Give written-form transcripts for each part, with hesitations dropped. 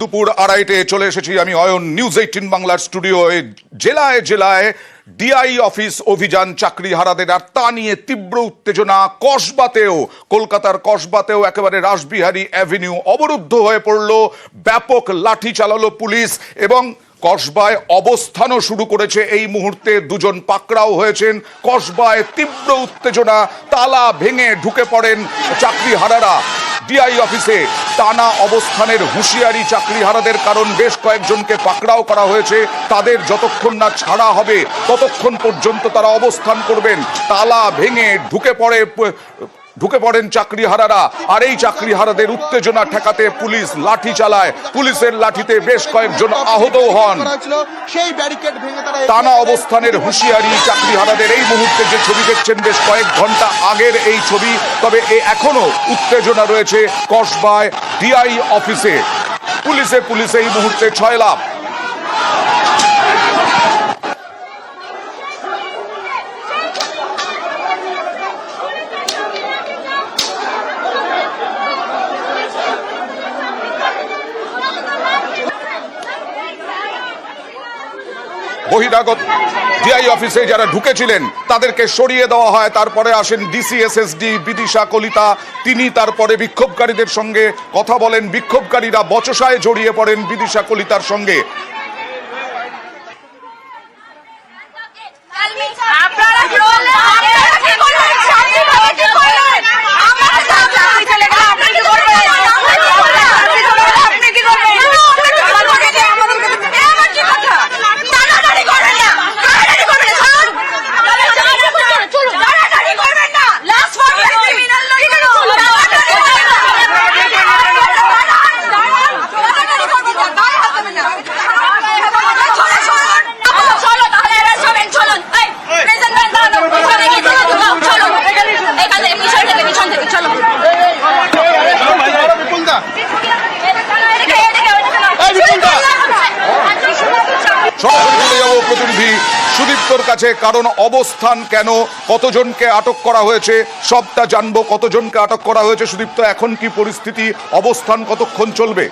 দুপুর আড়াইটে চলে এসেছি আমি অয়ন, নিউজ 18 বাংলার স্টুডিওয়ে। জেলায় জেলায় ডিআই অফিস অভিযান চাকরিহারাদের, আর তা নিয়ে তীব্র উত্তেজনা কসবাতেও। কলকাতার কসবাতেও একেবারে রাসবিহারী অ্যাভিনিউ অবরুদ্ধ হয়ে পড়ল, ব্যাপক লাঠি চালালো পুলিশ এবং কসবায় অবস্থানও শুরু করেছে। এই মুহূর্তে দুজন পাকড়াও হয়েছেন। কসবায় তীব্র উত্তেজনা, তালা ভেঙে ঢুকে পড়েন চাকরিহারারা ডিআই অফিসে। টানা অবস্থানের হুঁশিয়ারি চাকরিহারাদের, কারণ বেশ কয়েকজনকে পাকড়াও করা হয়েছে। তাদের যতক্ষণ না ছাড়া হবে ততক্ষণ পর্যন্ত তারা অবস্থান করবেন। তালা ভেঙে ঢুকে পড়েন চাকরিহারারা, আর এই চাকরিহারাদের উত্তেজনা ঠেকাতে পুলিশ লাঠি চালায়। পুলিশের লাঠিতে বেশ কয়েকজন আহতও হন। টানা অবস্থানের হুঁশিয়ারি চাকরিহারাদের। এই মুহূর্তে যে ছবি দেখছেন বেশ কয়েক ঘন্টা আগের এই ছবি, তবে এখনো উত্তেজনা রয়েছে কসবায় ডিআই অফিসে। পুলিশে এই মুহূর্তে ছয়লাভ। বহিরাগত ডিআই অফিসে যারা ঢুকেছিলেন তাদেরকে সরিয়ে দেওয়া হয়। তারপরে আসেন ডিসিএসএসডি বিদিশা কলিতা, তিনি তারপরে বিক্ষোভকারীদের সঙ্গে কথা বলেন। বিক্ষোভকারীরা বচসায় জড়িয়ে পড়েন বিদিশা কলিতার সঙ্গে। প্রতিনিধি সুদীপ্তর কাছে, কারণ অবস্থান কেন, কতজনকে আটক করা হয়েছে সবটা জানবো। কতজনকে আটক করা হয়েছে সুদীপ্ত, এখন কি পরিস্থিতি, অবস্থান কতক্ষণ চলবে?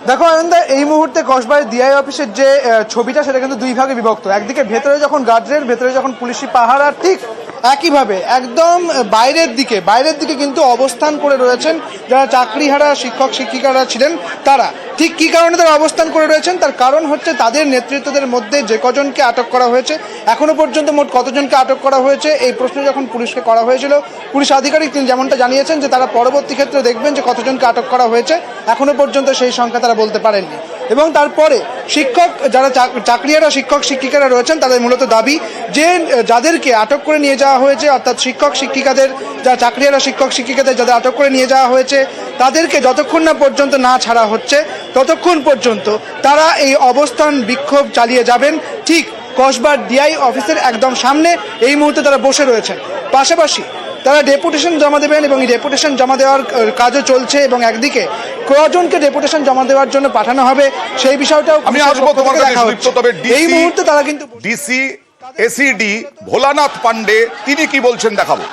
দেখো আনন্দা, এই মুহূর্তে কসবার ডিআই অফিসের যে ছবিটা সেটা কিন্তু দুই ভাগে বিভক্ত। একদিকে ভেতরে যখন গার্ডরেল, ভেতরে যখন পুলিশি পাহারা, ঠিক একইভাবে একদম বাইরের দিকে কিন্তু অবস্থান করে রয়েছেন যারা চাকরিহারা শিক্ষক শিক্ষিকারা ছিলেন তারা। ঠিক কী কারণে তারা অবস্থান করে রয়েছেন, তার কারণ হচ্ছে তাদের নেতৃত্বদের মধ্যে যে কজনকে আটক করা হয়েছে, এখনো পর্যন্ত মোট কতজনকে আটক করা হয়েছে এই প্রশ্ন যখন পুলিশকে করা হয়েছিল, পুলিশ আধিকারিক তিনি যেমনটা জানিয়েছেন যে তারা পরবর্তী ক্ষেত্রে দেখবেন যে কতজনকে আটক করা হয়েছে। এখনো পর্যন্ত সেই সংখ্যা তারা বলতে পারেননি। এবং তারপরে শিক্ষক যারা চাকরিহারা শিক্ষক শিক্ষিকারা রয়েছেন তাদের মূলত দাবি যে যাদেরকে আটক করে নিয়ে যাওয়া হয়েছে, অর্থাৎ শিক্ষক শিক্ষিকাদের, যারা চাকরিহারা শিক্ষক শিক্ষিকাদের যাদের আটক করে নিয়ে যাওয়া হয়েছে, তাদেরকে যতক্ষণ না পর্যন্ত না ছাড়া হচ্ছে ততক্ষণ পর্যন্ত তারা এই অবস্থান বিক্ষোভ চালিয়ে যাবেন। ঠিক কসবার ডিআই অফিসের একদম সামনে এই মুহূর্তে তারা বসে রয়েছেন। পাশাপাশি তারা ডেপুটেশন জমা দেবেন এবং এই ডেপুটেশন জমা দেওয়ার কাজও চলছে, এবং একদিকে কজনকে ডেপুটেশন জমা দেওয়ার জন্য পাঠানো হবে সেই বিষয়টাও আমি আসবো তোমার কাছে সুদীপ্ত। তবে এই মুহূর্তে তারা কিন্তু ডিসি এসিডি ভোলানাথ পান্ডে তিনি কি বলছেন দেখাবো।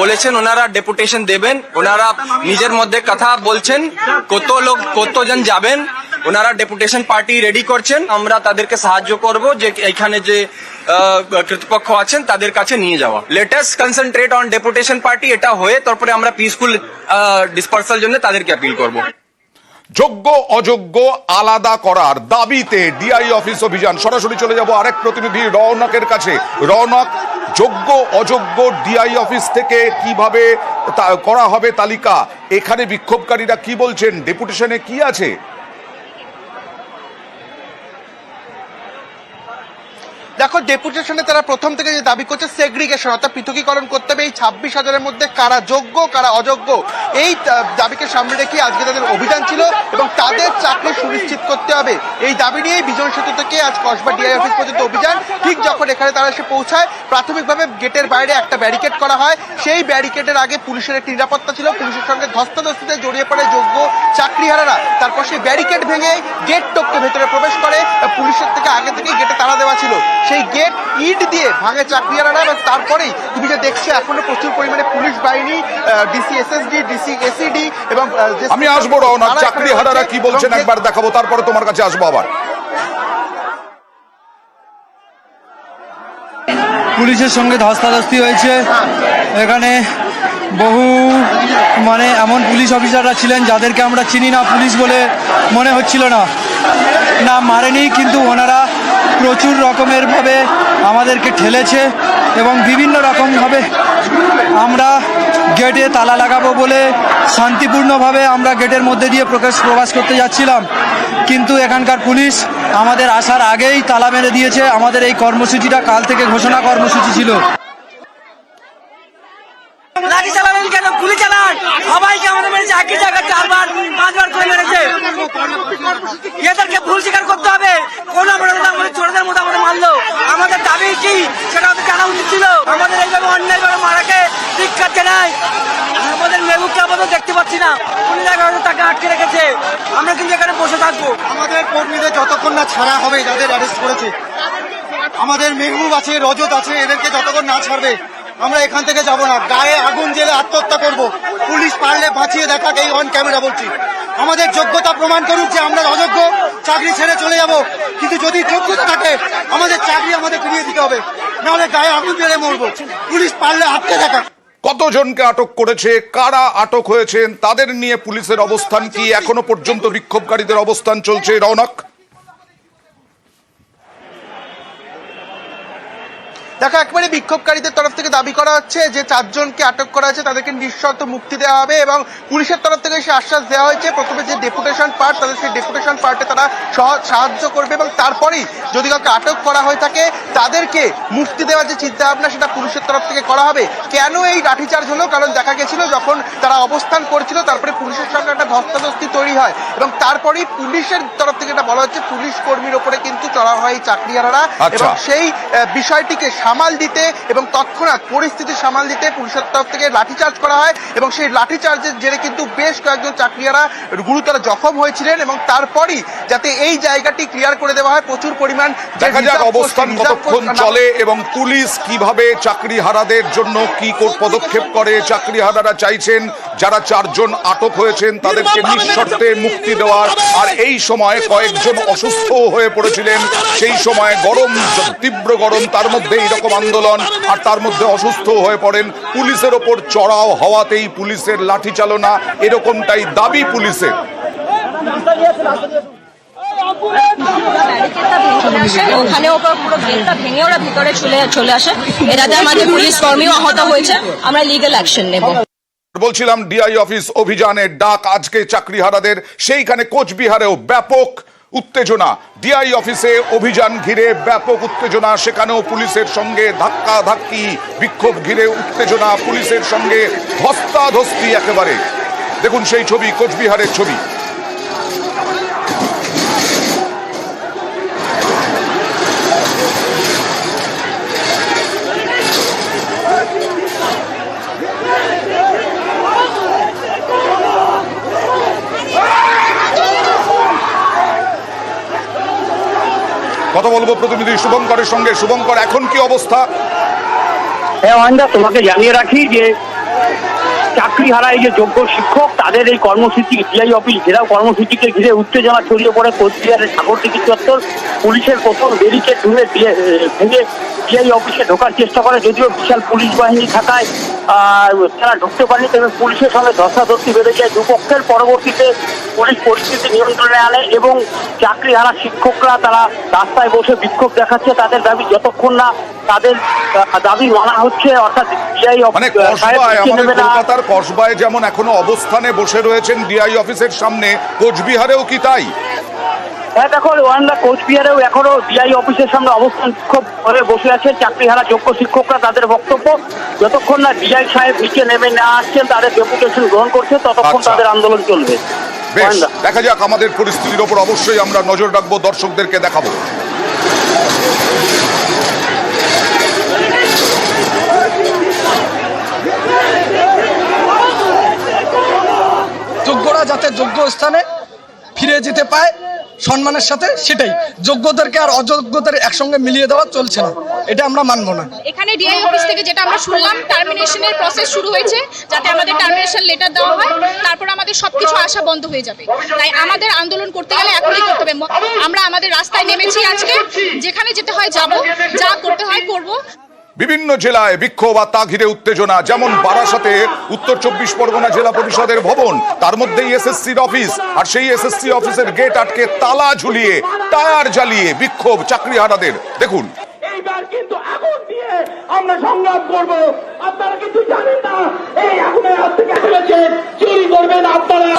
বলেছেন ওনারা ডেপুটেশন দেবেন, ওনারা নিজের মধ্যে কথা বলছেন কতজন যাবেন, ওনারা ডেপুটেশন পার্টি রেডি করছেন। আমরা তাদেরকে সাহায্য করব যে এখানে যে কর্তৃপক্ষ আছেন তাদের কাছে নিয়ে যাওয়া। Latest concentrate on deputation party, এটা হয়ে তারপরে আমরা পিসফুল ডিসপার্সাল জন্য তাদেরকে অ্যাপিল করব। যোগ্য অযোগ্য আলাদা করার দাবিতে ডিআই অফিস অভিযান। সরাসরি চলে যাব আরেক প্রতিনিধি রওনকের কাছে। রওনক, যোগ্য অযোগ্য ডিআই অফিস থেকে কিভাবে করা হবে তালিকা, এখানে বিক্ষোভকারীরা কি বলছেন, ডেপুটেশনে কি আছে? দেখো, ডেপুটেশনে তারা প্রথম থেকে যে দাবি করছে সেগ্রিগেশন, অর্থাৎ পৃথকীকরণ করতে হবে, এই 26,000-এর মধ্যে কারা যোগ্য কারা অযোগ্য, এই দাবিকে সামনে রেখে আজকে তাদের অভিযান ছিল এবং তাদের চাকরি সুনিশ্চিত করতে হবে। এই দাবি নিয়েই বিজন সেতু থেকে আজ কসবা ডিআই অফিস পর্যন্ত অভিযান। ঠিক যখন এখানে তারা এসে পৌঁছায়, প্রাথমিকভাবে গেটের বাইরে একটা ব্যারিকেড করা হয়। সেই ব্যারিকেডের আগে পুলিশের একটি নিরাপত্তা ছিল, পুলিশের সঙ্গে ধস্তাধস্তিতে জড়িয়ে পড়ে যোগ্য চাকরিহারারা। তারপর সেই ব্যারিকেড ভেঙে গেট টপকে ভেতরে প্রবেশ করে। পুলিশের থেকে আগে থেকেই গেটে তালা দেওয়া ছিল, সেই গেট ইট দিয়ে ভাঙে চাকরিহারারা এবং তারপরেই তুমি যে দেখছো এখনো প্রচুর পরিমাণে পুলিশ বাহিনী, ডিসি এসএসডি, ডিসি এসিডি এবং আমি আসবো রওনা, চাকরিহারারা কি বলছেন একবার দেখাবো, তারপরে তোমার কাছে আসবো আবার। পুলিশের সঙ্গে ধস্তাধস্তি হয়েছে। এখানে বহু এমন পুলিশ অফিসাররা ছিলেন যাদেরকে আমরা চিনি না, পুলিশ বলে মনে হচ্ছিল না। না মারেনি, কিন্তু ওনারা প্রচুর রকমের ভাবে আমাদেরকে ঠেলেছে এবং বিভিন্ন রকমভাবে আমরা গেটে তালা লাগাবো বলে শান্তিপূর্ণভাবে আমরা গেটের মধ্যে দিয়ে প্রবেশ করতে যাচ্ছিলাম, কিন্তু এখানকার পুলিশ আমাদের আসার আগেই তালা মেরে দিয়েছে। আমাদের এই কর্মসূচিটা কাল থেকে ঘোষণা কর্মসূচি ছিল। লাঠি চালালেন কেন? গুলি চালান, সবাইকে আমাদের মেরেছে, একই জায়গায় 4-5 করে মেরেছে। এদেরকে ভুল স্বীকার করতে হবে। কোন আমাদের চোরদের মতো আমাদের মারলো, আমাদের দাবি কি সেটা আমাদের জানা উচিত ছিল। আমাদের এইভাবে অন্যায়ভাবে মারাকে শিক্ষা জানাই। আমাদের মেহবুবকে আমাদের দেখতে পাচ্ছি না, পুলিশ তাকে আটকে রেখেছে। আমরা কিন্তু এখানে বসে থাকবো। আমাদের কর্মীদের যতক্ষণ না ছাড়া হবে, যাদের অ্যারেস্ট করেছে, আমাদের মেহবুব আছে, রজত আছে, এদেরকে যতক্ষণ না ছাড়বে আমরা এখান থেকে যাব না। গায়ে আগুন জেলে আত্মহত্যা করব। পুলিশ পারলে বাঁচিয়ে দেখাক, এই অন ক্যামেরা বলছি। আমাদের যোগ্যতা প্রমাণ করুক যে আমরা অযোগ্য, চাকরি ছেড়ে চলে যাব। কিন্তু যদি যোগ্যতা থাকে আমাদের চাকরি আমাদের ফিরিয়ে দিতে হবে, নাহলে গায়ে আগুন জেলে মরবো। পুলিশ পারলে আটকে দেখাক। কতজনকে আটক করেছে, কারা আটক হয়েছেন, তাদের নিয়ে পুলিশের অবস্থান কি, এখনো পর্যন্ত বিক্ষোভকারীদের অবস্থান চলছে। রৌনক, দেখো, একবারে বিক্ষোভকারীদের তরফ থেকে দাবি করা হচ্ছে যে 4 জনকে আটক করা হয়েছে, তাদেরকে নিঃশর্ত মুক্তি দেওয়া হবে এবং পুলিশের তরফ থেকে সে আশ্বাস দেওয়া হয়েছে প্রথমে যে ডেপুটেশন পার্ট, তাদের সেই ডেপুটেশন পার্টে তারা সাহায্য করবে এবং তারপরেই যদি কাউকে আটক করা হয়ে থাকে তাদেরকে মুক্তি দেওয়ার যে চিন্তা ভাবনা সেটা পুলিশের তরফ থেকে করা হবে। কেন এই লাঠিচার্জ হলো? কারণ দেখা গেছিল যখন তারা অবস্থান করছিল তারপরে পুলিশের সঙ্গে একটা ধস্তাধস্তি তৈরি হয় এবং তারপরেই পুলিশের তরফ থেকে এটা বলা হচ্ছে পুলিশ কর্মীর ওপরে কিন্তু চড়া হয় এই চাকরিহারারা এবং সেই বিষয়টিকে সামাল দিতে এবং তৎক্ষণাৎ পরিস্থিতি সামাল দিতে পুলিশের তরফ থেকে লাঠিচার্জ করা হয় এবং সেই লাঠিচার্জের জেরে কিন্তু বেশ কয়েকজন চাকরিহারা গুরুতর জখম হয়েছিলেন এবং তারপরই যাতে এই জায়গাটি ক্লিয়ার করে দেওয়া হয় প্রচুর পরিমাণ। দেখা যাক অবস্থান কতক্ষণ চলে এবং পুলিশ কিভাবে চাকরিহারাদের জন্য কি পদক্ষেপ করে। চাকরিহারারা চাইছেন যারা 4 জন আটক হয়েছেন তাদেরকে নিঃশর্তে মুক্তি দেওয়ার। আর এই সময় কয়েকজন অসুস্থ হয়ে পড়েছিলেন, সেই সময় গরম, তীব্র গরম, তার মধ্যে এইরকম আন্দোলন আর তার মধ্যে অসুস্থ হয়ে পড়েন। পুলিশের ওপর চড়াও হওয়াতেই পুলিশের লাঠি চালনা, এরকমটাই দাবি পুলিশের। ওখানে ওপর পুরো গেটটা ভেঙে ওরা ভিতরে চলে আসে। এটাতে আমাদের পুলিশ কর্মীও আহত হয়েছে, আমরা লিগ্যাল অ্যাকশন নেব। বলছিলাম ডিআই অফিস অভিযানের ডাক আজকে চাকরিহারাদের, সেইখানে কোচবিহারেও ব্যাপক উত্তেজনা। ডিআই অফিসে অভিযান ঘিরে ব্যাপক উত্তেজনা, সেখানেও পুলিশের সঙ্গে ধাক্কা ধাক্কি, বিক্ষোভ ঘিরে উত্তেজনা, পুলিশের সঙ্গে ধস্তাধস্তি একেবারে। দেখুন সেই ছবি, কোচবিহারের ছবি। কথা বলবো প্রতিনিধি শুভঙ্করের সঙ্গে। শুভঙ্কর, এখন কি অবস্থা? তোমাকে জানিয়ে রাখি যে চাকরিহারা এই যে যোগ্য শিক্ষক তাদের এই কর্মসূচি, ডিআই অফিস ঘেরাও কর্মসূচিকে ঘিরে উত্তেজনা ছড়িয়ে পড়ে কোচবিহারের সাগরদিঘি চত্বর। পুলিশের প্রথম ব্যারিকেড ভেঙে ডিআই অফিসে ঢোকার চেষ্টা করে, যদিও বিশাল পুলিশ বাহিনী থাকায় তারা ঢুকতে পারেনি, তবে পুলিশের সঙ্গে ধস্তাধস্তি বেড়ে যায় দুপক্ষের। পরবর্তীতে পুলিশ পরিস্থিতি নিয়ন্ত্রণে আনে এবং চাকরিহারা শিক্ষকরা তারা রাস্তায় বসে বিক্ষোভ দেখাচ্ছে। তাদের দাবি যতক্ষণ না তাদের দাবি মানা হচ্ছে, অর্থাৎ ডিআই মানে কসবায়, আমাদের কলকাতার কসবায় যেমন এখনো অবস্থানে বসে রয়েছেন ডিআই অফিসের সামনে, কোচবিহারেও কি তাই? হ্যাঁ দেখো ওয়ানদা কোচবিহারেও এখনো ডিআই অফিসের সামনে অবস্থান বিক্ষোভ করে বসে আছে চাকরিহারা যোগ্য শিক্ষকরা। তাদের বক্তব্য, যতক্ষণ না ডিআই সাহেব নিচে নেমে না আসছেন, তাদের ডেপুটেশন গ্রহণ করছে, ততক্ষণ আচ্ছা। তাদের আন্দোলন চলবে। বেশ, দেখা যাক, আমাদের পরিস্থিতির ওপর অবশ্যই আমরা নজর রাখবো, দর্শকদেরকে দেখাবো। যোগ্যরা যাতে যোগ্য স্থানে ফিরে যেতে পায় সম্মানের সাথে, সেটাই। যোগ্যদেরকে আর অযোগ্যদের একসঙ্গে মিলিয়ে দেওয়া চলছে না, এটা আমরা মানব না। এখানে ডিআই অফিস থেকে যেটা আমরা শুনলাম, টার্মিনেশনের প্রসেস শুরু হয়েছে, যাতে আমাদের টার্মিনেশন লেটার দেওয়া হয়, তারপর আমাদের সবকিছু আশা বন্ধ হয়ে যাবে। তাই আমাদের আন্দোলন করতে গেলে এখনই করতে হবে। আমরা আমাদের রাস্তায় নেমেছি আজকে, যেখানে যেতে হয় যাব, যা করতে হয় করব। বিভিন্ন জেলায় বিক্ষোভ আর তা ঘিরে উত্তেজনা, যেমন বারাসাতে উত্তর 24 পরগনা জেলা পরিষদের ভবন, তার মধ্যেই এসএসসির অফিস, আর সেই এসএসসি অফিসের গেট আটকে তালা ঝুলিয়ে টায়ার জ্বালিয়ে বিক্ষোভ চাকরিহারাদের। দেখুন, এইবার কিন্তু আগুন দিয়ে আমরা সংগ্রাম করব। আপনারা কিন্তু জানেন না এই আগুনের হাত থেকে চলেছে, চুরি করবেন আপনারা।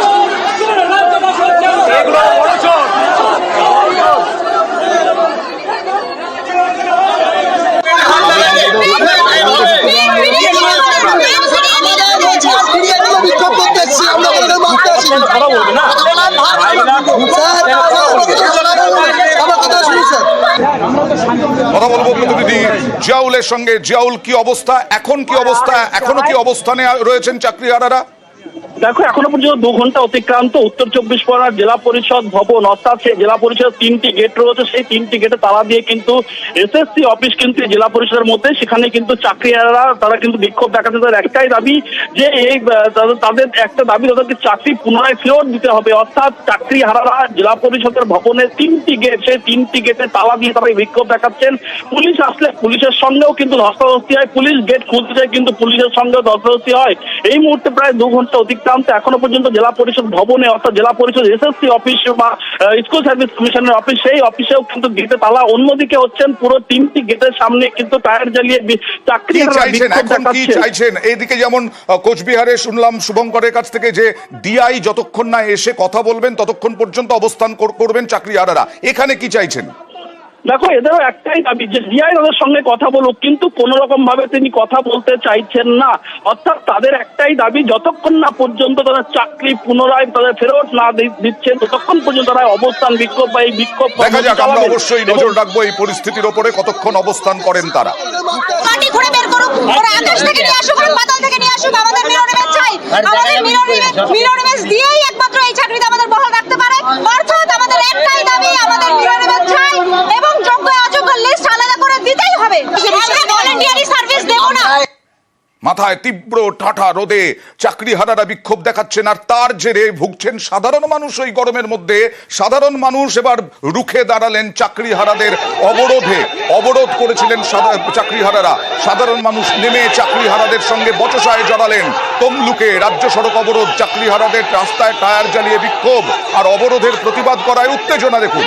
কথা বলবো প্রতিনিধি জিয়াউলের সঙ্গে। জিয়াউল, কি অবস্থা এখন? কি অবস্থা এখনো? কি অবস্থানে রয়েছেন চাকরিহারারা? দেখো এখনো পর্যন্ত 2 ঘন্টা অতিক্রান্ত। উত্তর 24 পরগনা জেলা পরিষদ ভবন, অর্থাৎ সেই জেলা পরিষদ 3টি গেট রয়েছে, সেই 3টি গেটে তালা দিয়ে কিন্তু এসএসসি অফিস কিন্তু জেলা পরিষদের মধ্যে, সেখানে কিন্তু চাকরিহারারা তারা কিন্তু বিক্ষোভ দেখাচ্ছে। তাদের একটাই দাবি যে এই তাদের একটা দাবি, তাদেরকে চাকরি পুনরায় ফেরত দিতে হবে। অর্থাৎ চাকরিহারারা জেলা পরিষদের ভবনের 3টি গেট, সেই 3টি গেটে তালা দিয়ে তারা বিক্ষোভ দেখাচ্ছেন। পুলিশ আসলে পুলিশের সঙ্গেও কিন্তু ধস্তাধস্তি হয়, পুলিশ গেট খুলতে যায় কিন্তু পুলিশের সঙ্গেও ধস্তাধস্তি হয়। এই মুহূর্তে প্রায় 2 ঘন্টা অতিক্রান্ত। এখনো পর্যন্ত জেলা পরিষদ ভবনে, অর্থাৎ জেলা পরিষদ এসএসসি অফিস বা স্কুল সার্ভিস কমিশনের অফিস, সেই অফিসেও কিন্তু গেটে তালা। অন্যদিকে হচ্ছেন পুরো 3টি গেটের সামনে কিন্তু টায়ার জ্বালিয়ে চাকরিহারারা বিক্ষোভ দেখাচ্ছেন। চাইছেন এইদিকে, যেমন কোচবিহারে শুনলাম শুভঙ্করের কাছ থেকে যে ডিআই যতক্ষণ না এসে কথা বলবেন ততক্ষণ পর্যন্ত অবস্থান করবেন চাকরিহারারা। এখানে কি চাইছেন? দেখো এদেরও একটাই দাবি যে ডিআই তাদের সঙ্গে কথা বলুক, কিন্তু কোন রকম ভাবে তিনি কথা বলতে চাইছেন না। অর্থাৎ তাদের একটাই দাবি, যতক্ষণ না পর্যন্ত তারা চাকরি পুনরায় তাদের ফেরত না দিচ্ছেন, ততক্ষণ পর্যন্ত তারা অবস্থান বিক্ষোভ বা এই বিক্ষোভ। দেখা যাক, আমরা অবশ্যই নজর রাখবো এই পরিস্থিতির ওপরে, কতক্ষণ অবস্থান করেন তারা। পার্টি ঘুরে বের করুক, ওরা আকাশ থেকে নিয়ে আসুক, ওরা পাতাল থেকে নিয়ে আসুক, আমাদের মিরর ইমেজ চাই। আমাদের মিরর ইমেজ দিয়েই একমাত্র এই চাকরিটা আমাদের বহাল রাখতে পারে। অর্থাৎ আমাদের একটাই দাবি, আমাদের মিরর ইমেজ চাই এবং যোগ্য অযোগ্য লিস্ট আলাদা করে দিতেই হবে। আমরা ভলান্টিয়ারি সার্ভিস দেব না। মাথায় তীব্র ঠাঠা রোদে চাকরিহারারা বিক্ষোভ দেখাচ্ছেন, আর তার জেরে ভুগছেন সাধারণ মানুষ। ওই গরমের মধ্যে সাধারণ মানুষ এবার রুখে দাঁড়ালেন চাকরিহারাদের অবরোধে। অবরোধ করেছিলেন চাকরিহারারা। সাধারণ মানুষ নেমে চাকরিহারাদের সঙ্গে বচসায় জড়ালেন। তমলুকে রাজ্য সড়ক অবরোধ, চাকরিহারাদের রাস্তায় টায়ার জ্বালিয়ে বিক্ষোভ আর অবরোধের প্রতিবাদ করায় উত্তেজনা। দেখুন,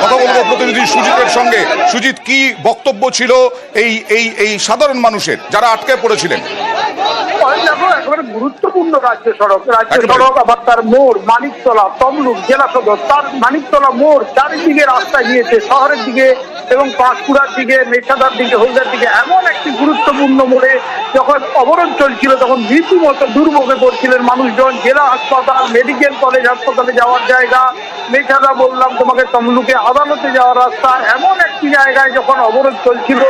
কথা বলবো প্রতিনিধি সুজিতের সঙ্গে। সুজিত, কি বক্তব্য ছিল এই সাধারণ মানুষের যারা আটকে পড়েছিলেন? একেবারে গুরুত্বপূর্ণ রাজ্য সড়ক আবার তার মোড় মানিকতলা, তমলুক জেলা সদর, তার মানিকতলা মোড় চারিদিকে রাস্তা গিয়েছে শহরের দিকে এবং পাঁশকুড়ার দিকে, মেছাদার দিকে, হলদার দিকে। এমন একটি গুরুত্বপূর্ণ মোড়ে যখন অবরোধ চলছিল তখন রীতিমতো দুর্ভোগে পড়ছিলেন মানুষজন। জেলা হাসপাতাল, মেডিকেল কলেজ হাসপাতালে যাওয়ার জায়গা, মেছাদা বললাম তোমাকে, তমলুকে আদালতে যাওয়ার রাস্তা, এমন একটি জায়গায় যখন অবরোধ চলছিল,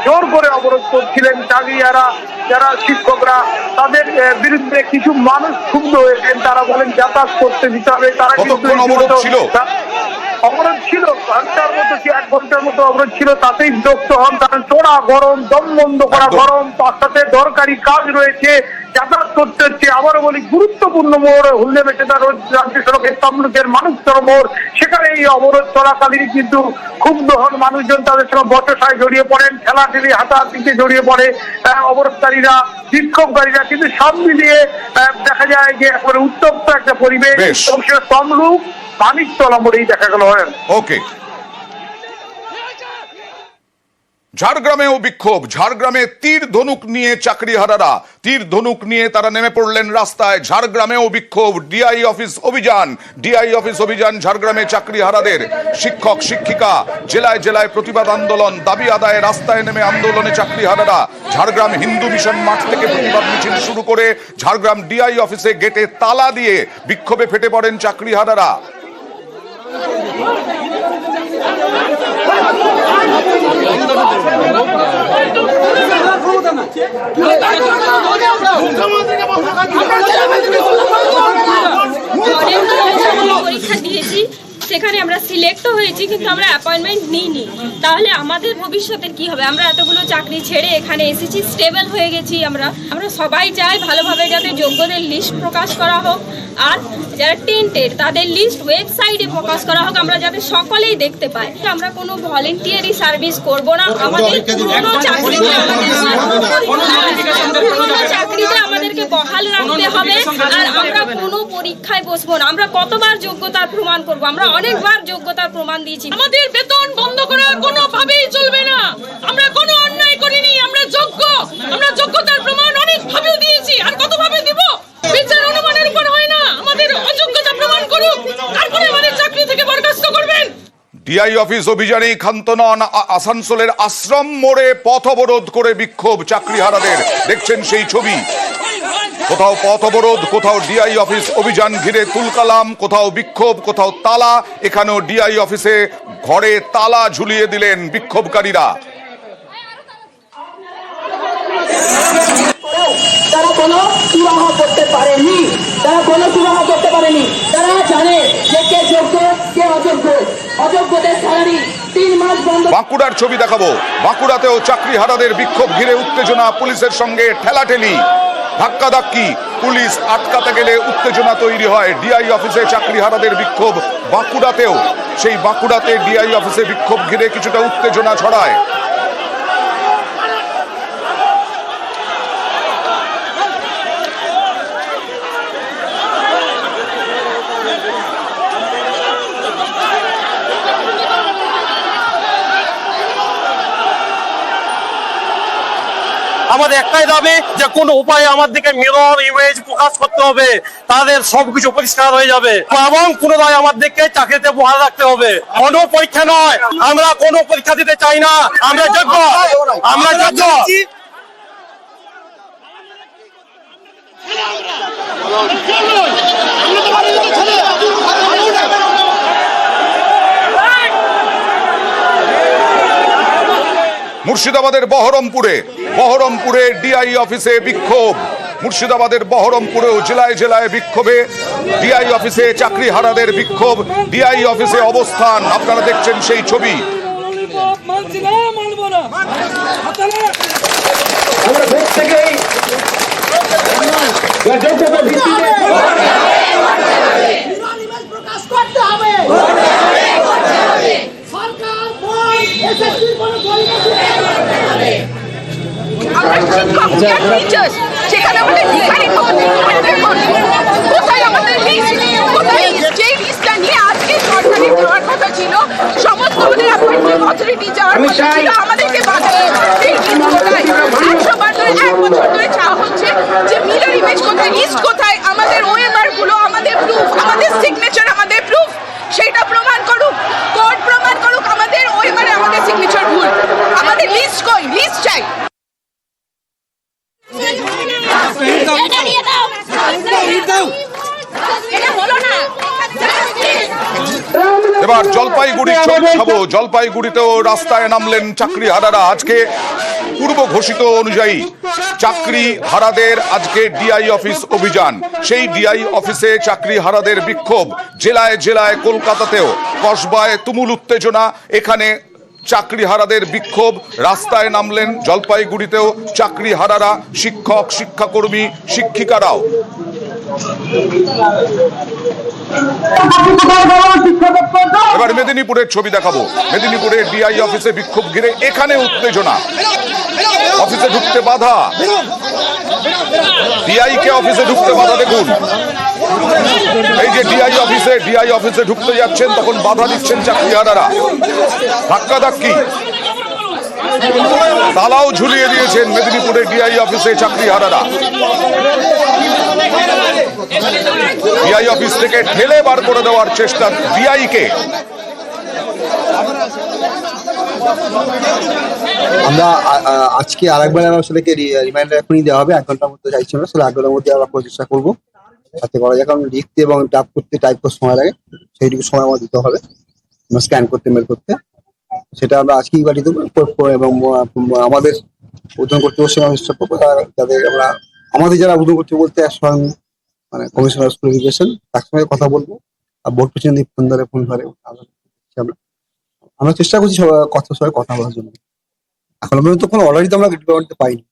জোর করে অবরোধ করছিলেন চাকরিহারা যারা শিক্ষকরা। তাদের বিরুদ্ধে কিছু মানুষ ক্ষুব্ধ হয়েছেন, তারা বলেন যাতায়াত করতে দিতে হবে। তারা অবরোধ ছিল, অবরোধ ছিল 1 ঘন্টার মতো অবরোধ ছিল। তাতেই বিরক্ত হন, কারণ চড়া গরম, দম বন্ধ করা গরম, তার সাথে দরকারি কাজ রয়েছে। যাতায়াত করতে হচ্ছে। আবারও বলি, গুরুত্বপূর্ণ মোড় হলদে বেচেদা রোড রাজ্য সড়কের তমলুকের মানিকতলা মোড়, সেখানে এই অবরোধ চলাকালীন কিন্তু ক্ষুব্ধ হন মানুষজন, তাদের সঙ্গে বচসায় জড়িয়ে পড়েন, ঠেলাঠেলি হাতাহাতিতে জড়িয়ে পড়ে অবরোধকারীরা, বিক্ষোভকারীরা। কিন্তু সব মিলিয়ে দেখা যায় যে একবারে উত্তপ্ত একটা পরিবেশ এবং সেটা তমলুক মানিকতলা মোড়েই দেখা গেল। ওকে, ঝাড়গ্রামেও বিক্ষোভ। ঝাড়গ্রামে তীর ধনুক নিয়ে চাকরিহারারা, তীর ধনুক নিয়ে তারা নেমে পড়লেন রাস্তায়। ঝাড়গ্রামেও বিক্ষোভ, ডিআই অফিস অভিযান। ডিআই অফিস অভিযান ঝাড়গ্রামে চাকরিহারাদের। শিক্ষক শিক্ষিকা জেলায় জেলায় প্রতিবাদ আন্দোলন, দাবি আদায়ে রাস্তায় নেমে আন্দোলনে চাকরিহারারা। ঝাড়গ্রাম হিন্দু মিশন মাঠ থেকে প্রতিবাদ মিছিল শুরু করে ঝাড়গ্রাম ডিআই অফিসে গেটে তালা দিয়ে বিক্ষোভে ফেটে পড়েন চাকরিহারারা। পরীক্ষা দিয়েছি, সেখানে আমরা সিলেক্টও হয়েছি, কিন্তু আমরা অ্যাপয়েন্টমেন্ট নিইনি। তাহলে আমাদের ভবিষ্যতের কি হবে? আমরা এতগুলো চাকরি ছেড়ে এখানে এসেছি, স্টেবল হয়ে গেছি। আমরা সবাই চাই ভালোভাবে যাতে যোগ্যদের লিস্ট প্রকাশ করা হোক, আর যারা টেন্টেড তাদের লিস্ট ওয়েবসাইটে প্রকাশ করা হোক, আমরা যাতে সকলেই দেখতে পাই। আমরা কোনো ভলেন্টিয়ারি সার্ভিস করব না। আমাদের পুরনো চাকরিতে আমাদেরকে বহাল রাখতে হবে, আর আমরা কোনো পরীক্ষায় বসবো না। আমরা কতবার যোগ্যতার প্রমাণ করব? আমরা অনেকবার যোগ্যতার প্রমাণ দিয়েছি। আমাদের বেতন বন্ধ করা কোনোভাবেই চলবে না। আমরা কোনো অন্যায় করিনি, আমরা যোগ্য, আমরা যোগ্যতার প্রমাণ অনেকভাবে দিয়েছি। আর কতভাবে দিব? বিচার অনুমানের উপর হয় না, আমাদের অযোগ্যতা প্রমাণ করুক, তারপরে আমাদের চাকরি থেকে বরখাস্ত করবেন। ডিআই অফিস অভিযানে ক্ষান্ত নন আসানসোলের আশ্রম মোড়ে পথ অবরোধ করে বিক্ষোভ চাকরিহারাদের। দেখছেন সেই ছবি, কোথাও পথ অবরোধ, কোথাও ডিআই অফিস অভিযান ঘিরে তুলকালাম, কোথাও বিক্ষোভ, কোথাও তালা। এখানেও ডিআই অফিসে ঘরে তালা ঝুলিয়ে দিলেন বিক্ষোভকারীরা। তারা কোনো সুরাহ করতে পারেনি, তারা জানে যে কে যোগ্য কে অযোগ্য। অযোগ্যদের স্যালারি 3 মাস বন্ধ। বাঁকুড়ার ছবি দেখাবো। বাঁকুড়াতেও চাকরিহারাদের বিক্ষোভ ঘিরে উত্তেজনা, পুলিশের সঙ্গে ঠেলাঠেলি, ধাক্কাধাক্কি। পুলিশ আটকাতে গেলে উত্তেজনা তৈরি হয়। ডিআই অফিসে চাকরিহারাদের বিক্ষোভ বাঁকুড়াতেও। সেই বাঁকুড়াতে ডিআই অফিসে বিক্ষোভ ঘিরে কিছুটা উত্তেজনা ছড়ায়। আমাদের একটাই দাবি যে কোন উপায়ে আমাদেরকে মিরর ইমেজ প্রকাশ করতে হবে, তাদের সবকিছু পরিষ্কার হয়ে যাবে এবং পুনরায় আমাদেরকে চাকরিতে বহাল রাখতে হবে। কোনো পরীক্ষা নয়, আমরা কোনো পরীক্ষা দিতে চাই না, আমরা যোগ্য, আমরা যোগ্য। মুর্শিদাবাদের বহরমপুরে ডিআই অফিসে বিক্ষোভ। মুর্শিদাবাদের বহরমপুরেও জেলায় জেলায় বিক্ষোভে ডিআই অফিসে চাকরিহারাদের বিক্ষোভ, ডিআই অফিসে অবস্থান। আপনারা দেখছেন সেই ছবি। আমরা শিক্ষক টিচার্স, সেখানে আমাদের ডিগ্রি কোথায় আমাদের লিস্ট, কোথায় যে লিস্টটা নিয়ে আজকে সরকারি দেওয়ার কথা ছিল, সমস্ত আমাদের অ্যাপয়েন্টমেন্ট অথরিটি যাওয়ার কথা ছিল, আমাদেরকে বাঁচিয়ে সেই লিস্ট কোথায়? 100 বার ধরে 1 বছর ধরে চাওয়া হচ্ছে যে মিরর ইমেজ কোথায়, লিস্ট কোথায়, আমাদের ওএমআর গুলো, আমাদের প্রুফ, আমাদের সিগনেচার, আমাদের প্রুফ, সেটা প্রমাণ করুক, কোর্ট প্রমাণ করুক আমাদের ওএমআর আমাদের সিগনেচার ভুল। আমাদের লিস্ট কই? লিস্ট চাই। এবার জলপাইগুড়ির ছবি দেখাবো। জলপাইগুড়িতেও রাস্তায় নামলেন চাকরিহারারা। আজকে পূর্ব ঘোষিত অনুযায়ী চাকরিহারাদের আজকে ডিআই অফিস অভিযান। সেই ডিআই অফিসে চাকরিহারাদের বিক্ষোভ। জেলায় জেলায় কলকাতাতেও কসবায় তুমুল উত্তেজনা। এখানে চাকরিহারাদের বিক্ষোভ, রাস্তায় নামলেন জলপাইগুড়িতেও চাকরিহারারা, শিক্ষক, শিক্ষাকর্মী, শিক্ষিকারাও। এবার মেদিনীপুরের ছবি দেখাবো। মেদিনীপুরের ডিআই অফিসে বিক্ষোভ ঘিরে এখানে উত্তেজনা, অফিসে ঢুকতে বাধা, ডিআই কে অফিসে ঢুকতে বাধা। দেখুন এই যে ডিআই অফিসে ঢুকতে যাচ্ছেন তখন বাধা দিচ্ছেন চাকরিহারারা, ধাক্কাধাক্কি, তালাও ঝুলিয়ে দিয়েছেন মেদিনীপুরের ডিআই অফিসে চাকরিহারারা। ডিআই অফিস থেকে ঠেলে বার করে দেওয়ার চেষ্টা ডিআই কে। আমরা আজকে আরেকবার সেটাকে রিমাইন্ডার এখনই দেওয়া হবে, 1 ঘন্টার মধ্যে চাইছি আমরা, সেটা 1 ঘন্টার মধ্যে আমরা চেষ্টা করবো যাতে করা যায়। কারণ লিখতে এবং টাইপ করতে সময় লাগে, সেইটুকু সময় আমার দিতে হবে স্ক্যান করতে, মেল করতে। সেটা আমরা আজকেই পাঠিয়ে দেবো এবং আমাদের উদ্বোধন কর্তৃপক্ষ চেষ্টা করবো যাদের আমাদের যারা উদ্বোধন কর্তৃপক্ষ বলতে স্বয়ং মানে কমিশনার স্কুল এডুকেশন, তার সঙ্গে কথা বলবো। আর বোর্ড প্রেসিডেন্ট ফোন ধরে আমরা চেষ্টা করছি সবাই কথা বলার জন্য। এখন পর্যন্ত কোনো অলরেডি তো আমরা ডিপার্টমেন্টে পাইনি।